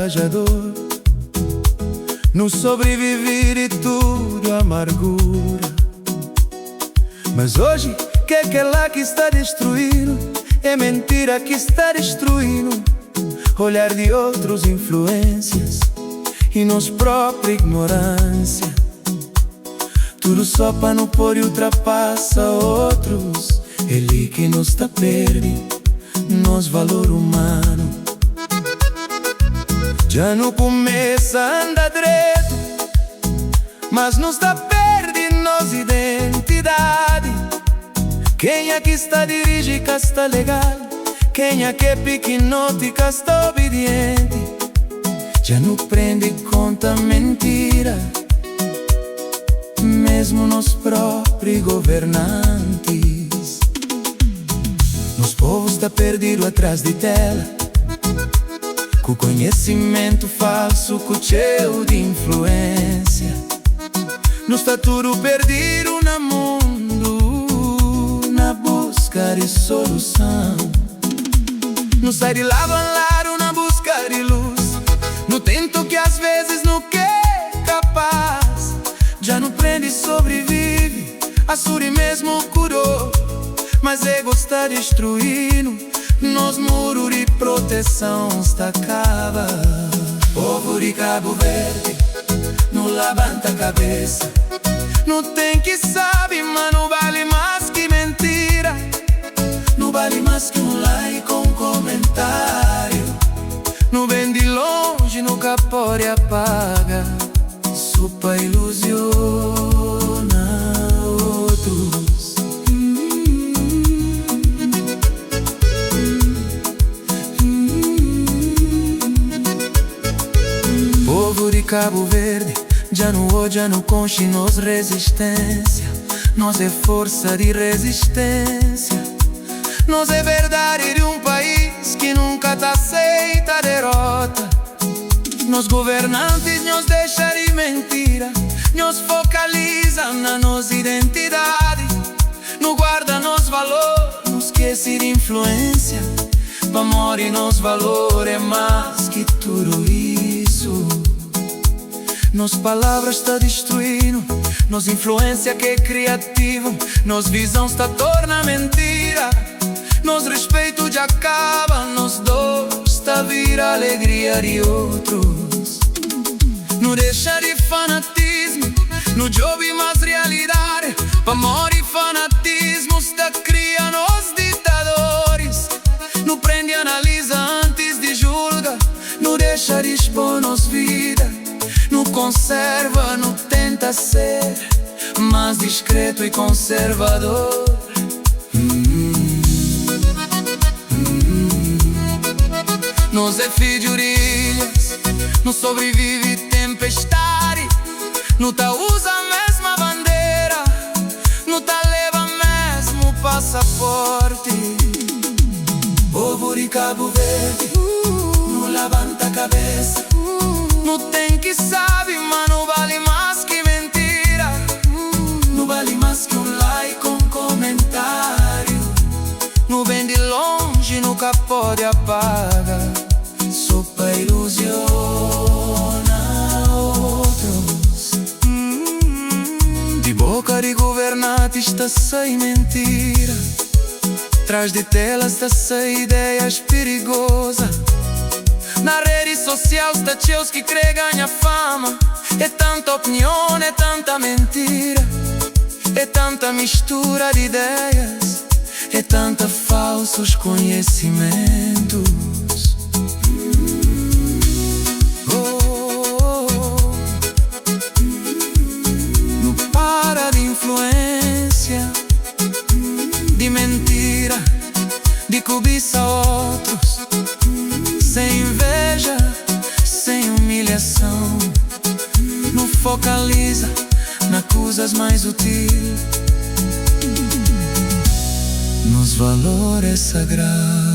encorajador. No sobreviver e tudo amargura. Mas hoje, que é lá que está destruindo? É mentira que está destruindo. Olhar de outros influências e nos própria ignorância. Tudo só para não pôr e ultrapassa outros. Ele que nos tá perdendo nos valor humano. Já não começa a andar direito, mas nos tá perdendo nos identidade. Quem é que está dirige que está legal? Quem é que é pequenote que está obediente? Já não prende conta mentira, mesmo nos próprios governantes. Nos povos tá perdido atrás de tela, com conhecimento falso, com cheio de influência. Nos tá tudo perdido no mundo, na busca de solução. Não sai de lado a lado na busca de luz, no tento que às vezes não quer capaz. Já não prende e sobrevive, a suri mesmo curou, mas ego está destruindo, nos muros de proteção está cava. Povo de Cabo Verde, não levanta a cabeça. Não tem que sabe, mas não vale mais que mentira. Não vale mais que um like ou um comentário. Não vem de longe, nunca pode apagar. Só pra ilusionar outros. Povo de Cabo Verde, já não odia, não conche nos resistência. Nós é força de resistência. Nós é verdade de um país que nunca tá aceita a derrota. Nos governantes nos deixam de mentira, nos focaliza na nossa identidade. No guarda nos valor, nos esquece de influência. O amor e nos valor é mais que tudo isso. Nos palavras está destruindo, nos influência que é criativo, nos visão está torna mentira. Nos respeito já acaba, nos dor está vira alegria de outros. Não deixa de fanatismo, no job mais realidade. Amor e fanatismo está cria nos ditadores. Não prende e analisa antes de julga, não deixa de expor nos vida. Não conserva, não tenta ser mais discreto e conservador. Nos é filho de ilhas, não sobrevive tempestade. Não tá usa a mesma bandeira, não tá leva mesmo passaporte. Povo de Cabo Verde, não levanta a cabeça. Não tem que sabe, mas não vale mais que mentira. Não vale mais que um like, um comentário. Não vem de longe, nunca pode apagar. Só pra ilusionar outros. De boca de governante está sem mentira. Traz de tela está sem ideias perigosas. Na rede social está cheios que crê ganha fama. É tanta opinião, é tanta mentira. É tanta mistura de ideias. É tanta falsos conhecimentos. Não para de influência, de mentira, de cobiça a outros. Sem inveja, sem humilhação. Não focaliza nas coisas mais úteis, nos valores sagrados.